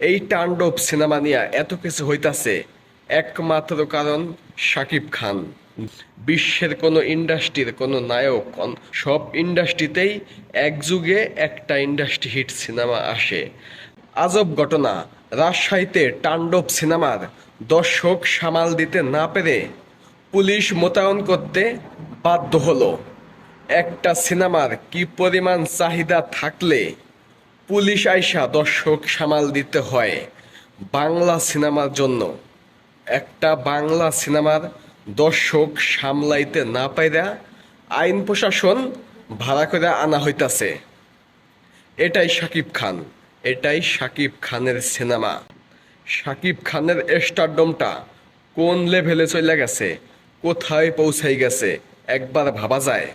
এই তাণ্ডব সিনেমা নিয়ে এত কিছু হইতাছে একমাত্র কারণ শাকিব খান। বিশ্বের কোনো ইন্ডাস্ট্রির কোনো নায়ক সব ইন্ডাস্ট্রিতেই এক যুগে একটা ইন্ডাস্ট্রি হিট সিনেমা আসে। আজব ঘটনা, রাজশাহীতে তাণ্ডব সিনেমার দর্শক সামাল দিতে না পেরে পুলিশ মোতায়েন করতে বাধ্য হলো। একটা সিনেমার কি পরিমাণ চাহিদা থাকলে পুলিশ আইসা দর্শক সামাল দিতে হয় বাংলা সিনেমার জন্য? একটা বাংলা সিনেমার দর্শক সামলাইতে না পাইরা আইন প্রশাসন ভাড়া করে আনা হইতাছে। এটাই শাকিব খান, এটাই শাকিব খানের সিনেমা। শাকিব খানের স্টারডমটা কোন লেভেলে চলে গেছে, কোথায় পৌঁছাই গেছে একবার ভাবা যায়।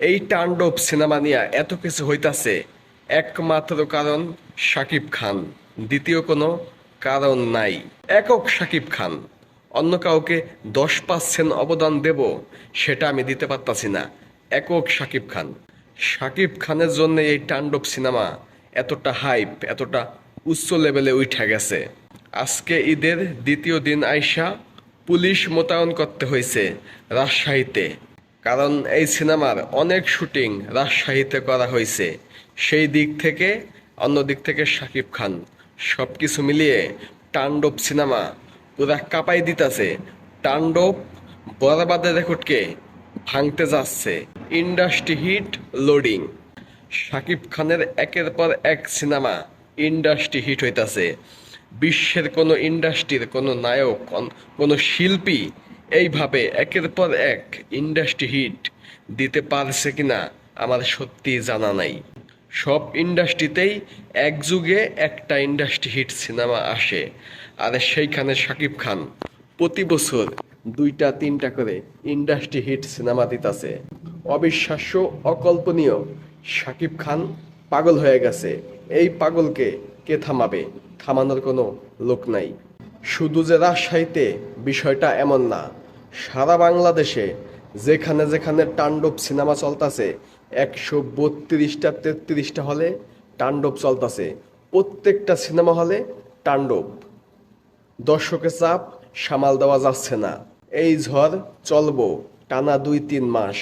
এই তাণ্ডব সিনেমা নিয়ে এত কিছু হইতাছে একমাত্র কারণ শাকিব খান, দ্বিতীয় কোনো কারণ নাই। একক শাকিব খান, অন্য কাউকে 10% অবদান দেব সেটা আমি দিতে পারতাছি না। একক শাকিব খান, শাকিব খানের জন্য এই তাণ্ডব সিনেমা এতটা হাইপ, এতটা উচ্চ লেভেলে উঠে গেছে। আজকে ঈদের দ্বিতীয় দিন আইসা পুলিশ মোতায়েন করতে হয়েছে রাজশাহীতে, কারণ এই সিনেমার অনেক শুটিং রাজশাহীতে করা হয়েছে। সেই দিক থেকে অন্য দিক থেকে শাকিব খান সব কিছু মিলিয়ে তাণ্ডব সিনেমা পুরা কাঁপাই দিতেছে। তাণ্ডব বরাবাদের রেকর্ডকে ভাঙতে যাচ্ছে। ইন্ডাস্ট্রি হিট লোডিং, শাকিব খানের একের পর এক সিনেমা ইন্ডাস্ট্রি হিট হইতাছে। বিশ্বের কোনো ইন্ডাস্ট্রির কোনো নায়ক, কোনো শিল্পী এইভাবে একের পর এক ইন্ডাস্ট্রি হিট দিতে পারছে কিনা আমার সত্যি জানা নাই। সব ইন্ডাস্ট্রিতেই এক যুগে একটা ইন্ডাস্ট্রি হিট সিনেমা আসে, আর সেইখানে শাকিব খান প্রতি বছর 2-3টা করে ইন্ডাস্ট্রি হিট সিনেমা দিতেছে। অবিশ্বাস্য, অকল্পনীয়। শাকিব খান পাগল হয়ে গেছে। এই পাগলকে কে থামাবে? থামানোর কোনো লোক নাই। শুধু যে রাজশাহীতে বিষয়টা এমন না, সারা বাংলাদেশে যেখানে যেখানে তাণ্ডব সিনেমা চলতেছে 132টা 33টা হলে তাণ্ডব চলতেছে। প্রত্যেকটা সিনেমা হলে তাণ্ডব। দর্শকের চাপ সামাল দেওয়া যাচ্ছে না। এই ঝড় চলবো টানা 2-3 মাস।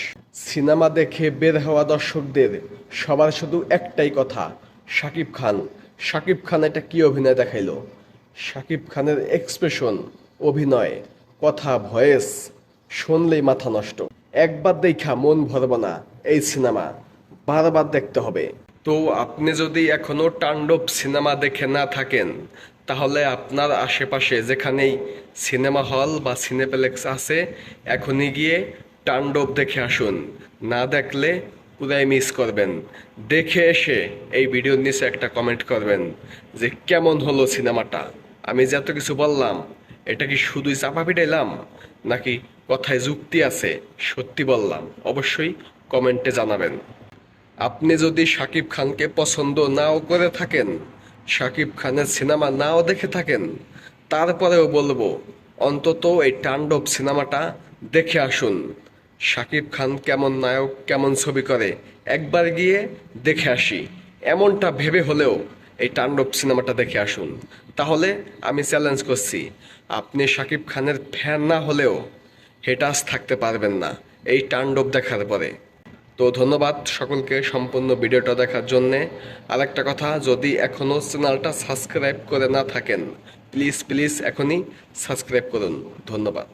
সিনেমা দেখে বের হওয়া দর্শকদের সবার শুধু একটাই কথা, শাকিব খান। শাকিব খান এটা কি অভিনয় দেখাইলো! শাকিব খানের এক্সপ্রেশন, অভিনয়, কথা, ভয়েস শুনলেই মাথা নষ্ট। একবার দেখা মন ভরব না এই সিনেমা, বারবার দেখতে হবে। তো আপনি যদি এখনো তাণ্ডব সিনেমা দেখে না থাকেন, তাহলে আপনার আশেপাশে যেখানেই সিনেমা হল বা সিনেপ্লেক্স আছে এখনই গিয়ে তাণ্ডব দেখে আসুন। না দেখলে পুরাই মিস করবেন। দেখে এসে এই ভিডিওর নিচে একটা কমেন্ট করবেন যে কেমন হলো সিনেমাটা। আমি যে এত কিছু বললাম এটা কি শুধুই চাপা পিটাইলাম, নাকি কথায় যুক্তি আছে, সত্যি বললাম? অবশ্যই কমেন্টে জানাবেন। আপনি যদি শাকিব খানকে পছন্দ নাও করে থাকেন, শাকিব খানের সিনেমা নাও দেখে থাকেন, তারপরেও বলবো অন্তত এই তাণ্ডব সিনেমাটা দেখে আসুন। শাকিব খান কেমন নায়ক, কেমন ছবি করে একবার গিয়ে দেখে আসি, এমনটা ভেবে হলেও এই তাণ্ডব সিনেমাটা দেখে আসুন। তাহলে আমি চ্যালেঞ্জ করছি, আপনি শাকিব খানের ফ্যান না হলেও হেটাস থাকতে পারবেন না এই তাণ্ডব দেখার পরে। তো ধন্যবাদ সকলকে সম্পূর্ণ ভিডিওটা দেখার জন্যে। আর একটা কথা, যদি এখনও চ্যানেলটা সাবস্ক্রাইব করে না থাকেন, প্লিজ প্লিজ এখনই সাবস্ক্রাইব করুন। ধন্যবাদ।